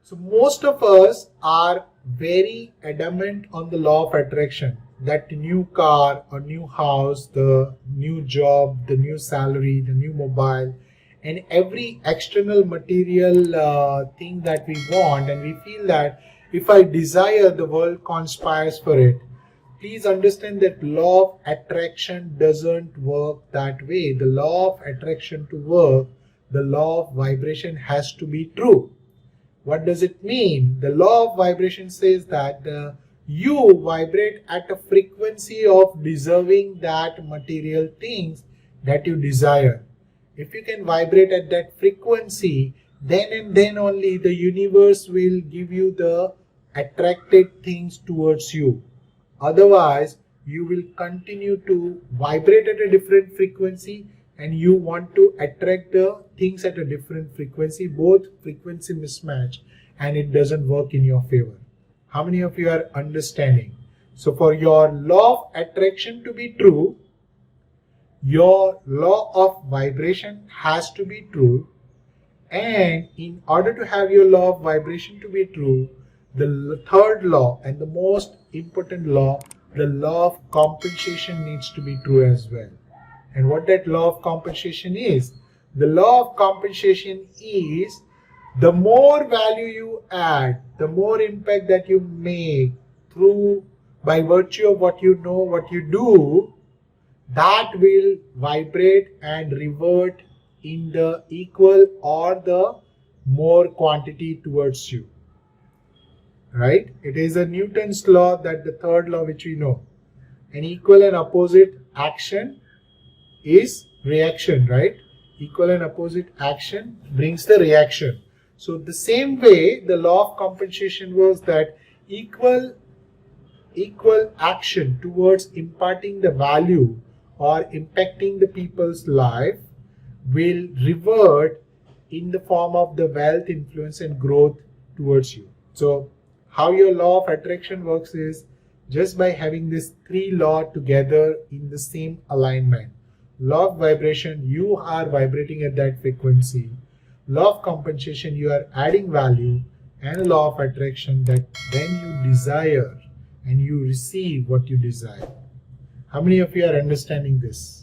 So most of us are very adamant on the law of attraction, that the new car or new house, the new job, the new salary, the new mobile, and every external material thing that we want, and we feel that if I desire, the world conspires for it. Please understand that law of attraction doesn't work that way. The law of attraction to work, the law of vibration has to be true. What does it mean? The law of vibration says that you vibrate at a frequency of deserving that material things that you desire. If you can vibrate at that frequency, then and then only the universe will give you the attracted things towards you. Otherwise, you will continue to vibrate at a different frequency and you want to attract the things at a different frequency, both frequency mismatch, and it doesn't work in your favor. How many of you are understanding? So for your law of attraction to be true, your law of vibration has to be true, and in order to have your law of vibration to be true, the third law and the most important law, the law of compensation, needs to be true as well. And what that law of compensation is? The law of compensation is the more value you add, the more impact that you make through by virtue of what you know, what you do, that will vibrate and revert in the equal or the more quantity towards you. Right? It is a Newton's law, that the third law which we know. An equal and opposite action is reaction, right? Equal and opposite action brings the reaction. So the same way the law of compensation was that equal action towards imparting the value or impacting the people's life will revert in the form of the wealth, influence and growth towards you. So how your law of attraction works is just by having these three laws together in the same alignment. Law of vibration, you are vibrating at that frequency. Law of compensation, you are adding value. And law of attraction, that when you desire and you receive what you desire. How many of you are understanding this?